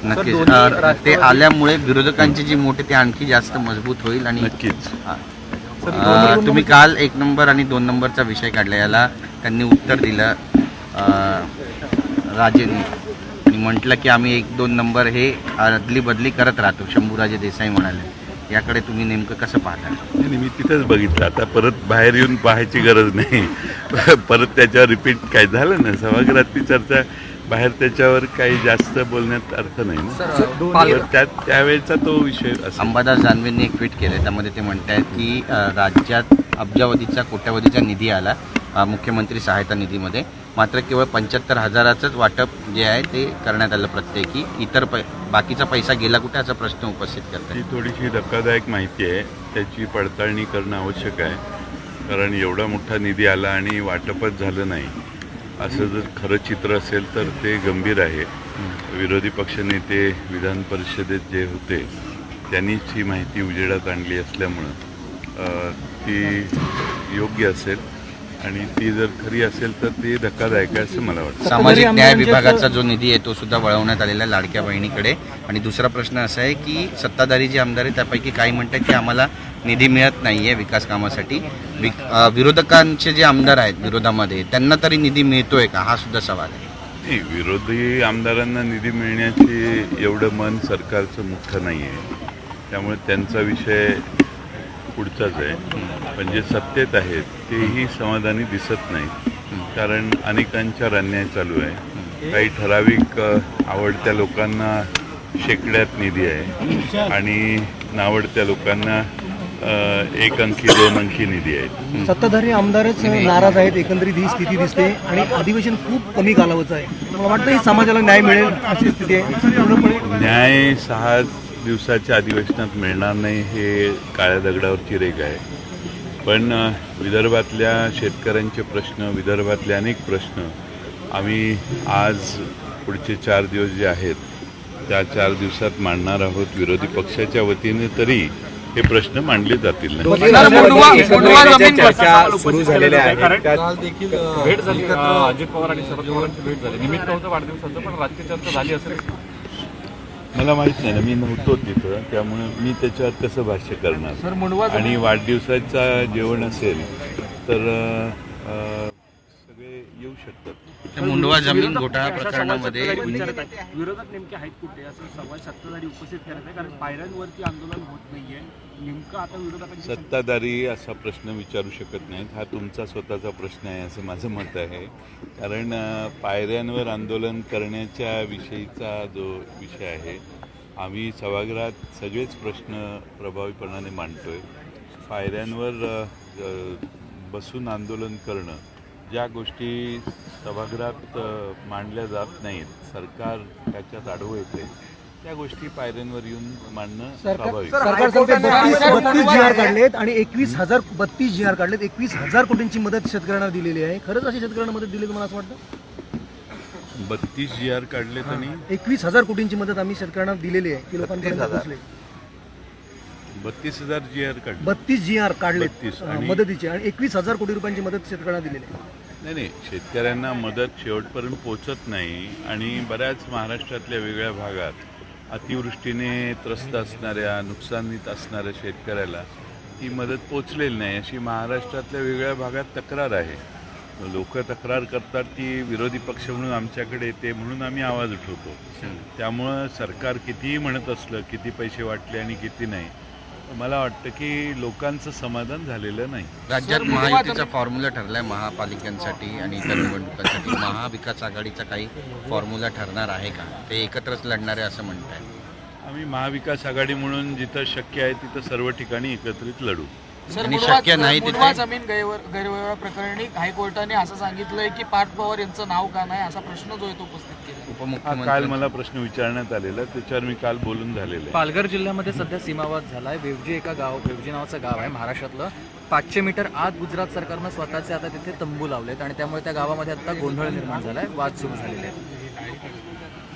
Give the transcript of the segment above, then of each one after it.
नक्कीच ते आल्यामुळे विरोधकांची जी मोठी ते आणखी जास्त मजबूत होईल. आणि नक्कीच तुम्ही काल 1 नंबर आणि 2 नंबरचा विषय काढला, याला त्यांनी उत्तर दिलं राजेंनी आणि म्हटलं की आम्ही 1-2 नंबर हे अदली बदली करत राहतो. शंभूराजे देसाई म्हणाले, याकडे तुम्ही नेमकं कसं पाहता? नाही, मी तिथंच बघितलं. आता परत बाहेर येऊन पाहायची गरज नाही. परत त्याच्यावर रिपीट काय झालं ना, सभागृहातली चर्चा बाहेर त्याच्यावर काही जास्त बोलण्यात अर्थ नाही ना. त्यावेळेचा तो विषय असा. अंबादास दानवेंनी एक ट्विट केलं, त्यामध्ये ते म्हणत आहेत की राज्यात अब्जावधीचा कोट्यावधीचा निधी आला मुख्यमंत्री सहायता निधीमध्ये, मात्र केवळ 75,000च वाटप जे आहे ते करण्यात आलं प्रत्येकी. इतर बाकीचा पैसा गेला कुठे असा प्रश्न उपस्थित करतात. ही थोडीशी धक्कादायक माहिती आहे, त्याची पडताळणी करणं आवश्यक आहे. कारण एवढा मोठा निधी आला आणि वाटपच झालं नाही, असं जर खरं चित्र असेल तर ते गंभीर आहे. विरोधी पक्षनेते विधान परिषदेत जे होते त्यांनीच ही माहिती उजेडात आणली असल्यामुळं ती योग्य असेल आणि ती जर खरी असेल तर ती धक्कादायक आहे असं मला वाटतं. सामाजिक न्याय विभागाचा जो निधी आहे तो सुद्धा वळवण्यात आलेला आहे लाडक्या बहिणीकडे. आणि दुसरा प्रश्न असा आहे की सत्ताधारी जे आमदार आहेत त्यापैकी काही म्हणतात की आम्हाला निधी मिळत नाही आहे विकास कामासाठी. विरोधकांचे जे आमदार आहेत विरोधामध्ये, त्यांना तरी निधी मिळतोय का, हा सुद्धा सवाल आहे. नाही, विरोधी आमदारांना निधी मिळण्याचे एवढं मन सरकारचं मोठं नाही आहे, त्यामुळे त्यांचा विषय पुढचाच आहे. पण जे सत्तेत आहेत तेही समाधानी दिसत नाहीत, कारण अनेकांच्या अन्याय चालू आहे. काही ठराविक आवडत्या लोकांना शेकड्यात निधी आहे आणि नावडत्या लोकांना 1 अंकी 2 अंकी निधी आहे. सत्ताधारी आमदारच नाराज आहेत, एकंदरीत ही स्थिती दिसते. आणि अधिवेशन खूप कमी कालावधीचं आहे. मला वाटतं ही समाजाला न्याय मिळेल अशी स्थिती आहे. पूर्णपणे न्याय 6 दिवसाच्या अधिवेशनात मिळणार नाही हे काळ्या दगडावरची रेघ आहे. पण विदर्भातल्या शेतकऱ्यांचे प्रश्न, विदर्भातले अनेक प्रश्न आम्ही आज पुढचे 4 दिवस जे आहेत त्या 4 दिवसात मांडणार आहोत. विरोधी पक्षाच्या वतीने तरी हे प्रश्न मांडले जातील. सुरू झालेल्या आहेत. काल देखील भेट झाली, अजित पवार आणि शरद पवारांची भेट झाली. निमित्त होतं वाढदिवसाचं, पण राजकीय चर्चा झाली असेल. मला माहीत नाही ना, मी नव्हतो तिथं, त्यामुळे मी त्याच्यावर कसं भाष्य करणार. आणि वाढदिवसाचा जेवण असेल तर सगळे येऊ शकतात. मुंडवा जमीन घोटाळा प्रकरणामध्ये विरोधक नेमके आहेत कुठे असं सवाल सत्ताधारी उपस्थित करत आहे, कारण पायऱ्यांवरती आंदोलन होत नाहीये. नेमकं आता विरोधकांची सत्ताधारी असा प्रश्न विचारू शकत नाहीत. हा तुमचा स्वतःचा प्रश्न आहे असं माझं मत आहे. कारण पायऱ्यांवर आंदोलन करण्याच्या विषयीचा जो विषय आहे, आम्ही सभागृहात सगळेच प्रश्न प्रभावीपणाने मांडतोय. पायऱ्यांवर बसून आंदोलन करणं, ज्या गोष्टी सभागृहात मांडल्या जात नाहीत, सरकार त्याच्यात आडवं येते, त्या गोष्टी पायऱ्यांवर येऊन मांडणं स्वाभाविक. सरकार 32 GR काढलेत आणि 32 GR काढलेत. 21,000 कोटींची मदत शेतकऱ्यांना दिलेली आहे. खरंच अशी शेतकऱ्यांना मदत दिली तुम्हाला असं वाटतं? 32 GR काढलेत आणि 21,000 कोटींची मदत आम्ही शेतकऱ्यांना दिलेली आहे की लोकांपर्यंत पोहोचले. 32,000 GR काढले, 32 GR काढलेत 32 आणि मदतीची आणि 21,000 कोटी रुपयांची मदत शेतकऱ्यांना दिलेली आहे. नाही, शेतकऱ्यांना मदत शेवटपर्यंत पोचत नाही. आणि बऱ्याच महाराष्ट्रातल्या वेगळ्या भागात अतिवृष्टीने त्रस्त असणाऱ्या, नुकसानीत असणाऱ्या शेतकऱ्याला ती मदत पोचलेली नाही, अशी महाराष्ट्रातल्या वेगळ्या भागात तक्रार आहे. लोक तक्रार करतात, ती विरोधी पक्ष म्हणून आमच्याकडे येते, म्हणून आम्ही आवाज उठवतो. त्यामुळं सरकार कितीही म्हणत असलं, किती पैसे वाटले आणि किती नाही, मला वाटतं की लोकांचं समाधान झालेलं नाही. राज्यात महायुतीचा फॉर्म्युला ठरलाय महापालिकांसाठी आणि इतर निवडणुकांसाठी. महाविकास आघाडीचा काही फॉर्म्युला ठरणार आहे का? ते एकत्रच लढणार आहे असं म्हणतात. आम्ही महाविकास आघाडी म्हणून जिथं शक्य आहे तिथं सर्व ठिकाणी एकत्रित लढू. आणि शक्य नाही मुंडवा तिथे जमीन गैरव्यवहार प्रकरणी हायकोर्टाने असं सांगितलंय की पार्थ पवार यांचं नाव का नाही, असा प्रश्न जो आहे तो उपस्थित केला. काल उपमुख्यमंत्री मला प्रश्न विचारण्यात आलेला, त्याच्यावर मी काल बोलून झालेलं आहे. पालघर जिल्ह्यामध्ये सध्या सीमावाद झालाय. वेवजी वेवजी नावाचं गाव आहे महाराष्ट्रातलं. 500 मीटर आत गुजरात सरकारनं स्वतःचे आता तिथे तंबू लावलेत आणि त्यामुळे त्या गावामध्ये आता गोंधळ निर्माण झालाय, वाद सुरू झालेले आहेत.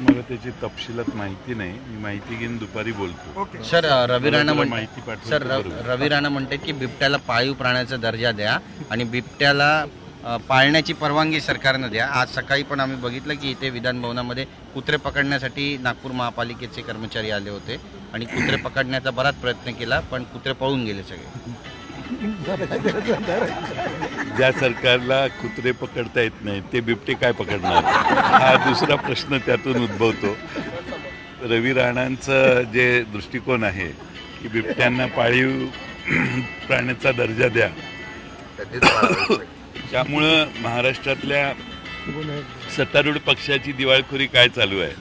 मला त्याची तपशिलात माहिती नाही, मी माहिती घेऊन दुपारी बोलतो. सर रवी राणा माहिती सर रवी राणा म्हणतात की बिबट्याला पाळीव प्राण्याचा दर्जा द्या आणि बिबट्याला पाळण्याची परवानगी सरकारनं द्या. आज सकाळी पण आम्ही बघितलं की इथे विधानभवनामध्ये कुत्रे पकडण्यासाठी नागपूर महापालिकेचे कर्मचारी आले होते आणि कुत्रे पकडण्याचा बराच प्रयत्न केला, पण कुत्रे पळून गेले सगळे. ज्या सरकारला कुत्रे पकडता येत नाही ते बिबटे काय पकडणार, हा दुसरा प्रश्न त्यातून उद्भवतो. रवी राणांचं जे दृष्टिकोन आहे की बिबट्यांना पाळीव प्राण्याचा दर्जा द्या, त्यामुळं महाराष्ट्रातल्या सत्तारूढ पक्षाची दिवाळखोरी काय चालू आहे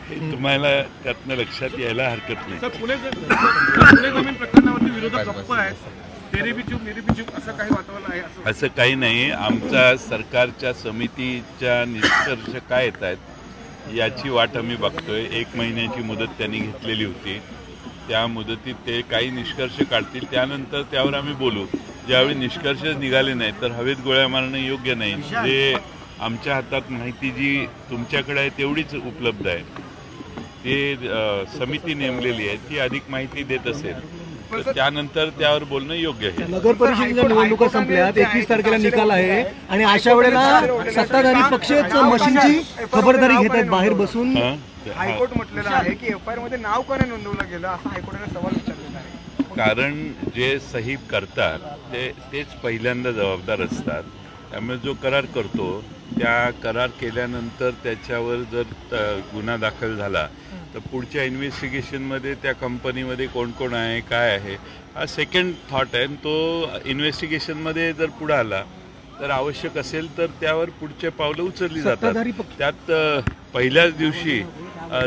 हे तुम्हाला त्यातनं लक्षात यायला हरकत नाही. पुणे जमीन प्रकरणावरती विरोधक गप्प आहेत. तेरी भी चूक असं काही वातावरण आहे असं काही नाही. आमच्या सरकारच्या समितीच्या निष्कर्ष काय येत आहेत याची वाट आम्ही बघतोय. 1 महिन्याची मुदत त्यांनी घेतलेली होती. त्या मुदतीत ते काही निष्कर्ष काढतील, त्यानंतर त्यावर आम्ही बोलू. ज्यावेळी निष्कर्ष निघाले नाही तर हवेत गोळ्या मारणं योग्य नाही. जे आमच्या हातात माहिती जी तुमच्याकडे आहे तेवढीच उपलब्ध आहे. ते समिती नेमलेली आहे, ती अधिक माहिती देत असेल तर त्यानंतर त्यावर बोलणं योग्य आहे. नगर परिषदेच्या निवडणुका संपल्यात, 21 तारखेला निकाल आहे आणि अशा वेळेला सत्ताधारी पक्षच मशीनची खबरदारी घेत आहेत बाहेर बसून. हायकोर्ट म्हटलेलं आहे की एफआयआर मध्ये नाव का नाही नोंदवलं गेलं, असा हायकोर्टाने सवाल विचारलेला आहे. कारण जे सही करतात तेच पहिल्यांदा जबाबदार असतात. त्यामुळे जो करार करतो त्या करार केल्यानंतर त्याच्यावर जर गुन्हा दाखल झाला तर पुढच्या इन्व्हेस्टिगेशनमध्ये त्या कंपनीमध्ये कोण कोण आहे काय आहे हा सेकंड थॉट आहे. तो इन्व्हेस्टिगेशनमध्ये जर पुढे आला तर आवश्यक असेल तर त्यावर पुढचे पावलं उचलली जातात. त्यात पहिल्याच दिवशी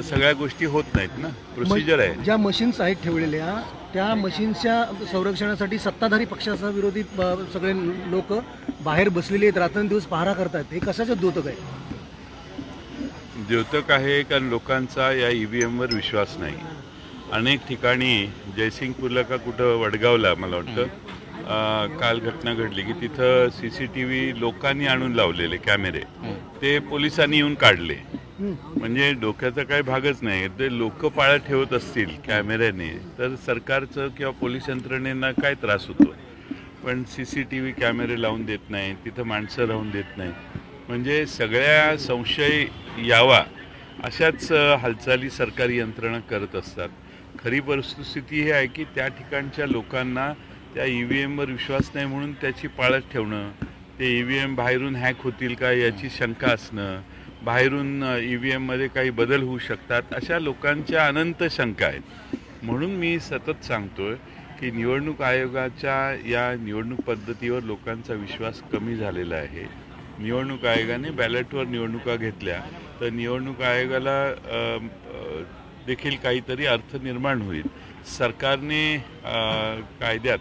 सगळ्या गोष्टी होत नाहीत ना, प्रोसिजर आहे. ज्या मशीन्स आहेत ठेवलेल्या त्या मशीन्सच्या संरक्षणासाठी सत्ताधारी पक्षाचा विरोधी सगळे लोक बाहेर बसलेले आहेत, रात्रंदिवस पहारा करतात. हे कशाचं द्योतक आहे? द्योतक आहे कारण लोकांचा या EVMवर विश्वास नाही. अनेक ठिकाणी जयसिंगपूरला का कुठं वडगावला मला वाटतं काल घटना घडली की तिथं CCTV लोकांनी आणून लावलेले कॅमेरे ते पोलिसांनी येऊन काढले. म्हणजे डोक्याचा काही भागच नाही. ते लोक पाळत ठेवत असतील कॅमेऱ्याने तर सरकारचं किंवा पोलीस यंत्रणेला काय त्रास होतो, पण CCTV कॅमेरे लावून देत नाही, तिथं माणसं राहून देत नाही. म्हणजे सगळ्या संशय यावा अशाच हालचाली सरकारी यंत्रणा करत असतात. खरी वस्तुस्थिती ही आहे की त्या ठिकाणच्या लोकांना त्या EVMवर विश्वास नाही म्हणून त्याची पाळत ठेवणं, ते EVM बाहेरून हॅक होतील का याची शंका असणं, बाहेरून EVMमध्ये काही बदल होऊ शकतात अशा लोकांच्या अनंत शंका आहेत. म्हणून मी सतत सांगतोय की निवडणूक आयोगाच्या या निवडणूक पद्धतीवर लोकांचा विश्वास कमी झालेला आहे. निवडणूक आयोगाने बॅलेटवर निवडणुका घेतल्या तर निवडणूक आयोगाला देखील काहीतरी अर्थ निर्माण होईल. सरकारने कायद्यात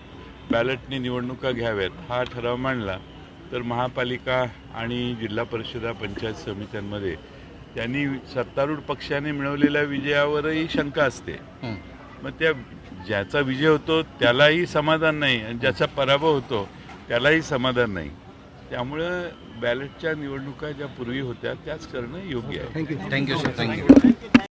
बॅलेटने निवडणुका घ्याव्यात हा ठराव मांडला तर महापालिका आणि जिल्हा परिषदा पंचायत समित्यांमध्ये त्यांनी सत्तारूढ पक्षाने मिळवलेल्या विजयावरही शंका असते. मग त्या ज्याचा विजय होतो त्यालाही समाधान नाही आणि ज्याचा पराभव होतो त्यालाही समाधान नाही. त्यामुळं बॅलेटच्या निवडणुका ज्या पूर्वी होत्या त्याच करणं योग्य आहे. थँक्यू. Thank you sir. थँक्यू.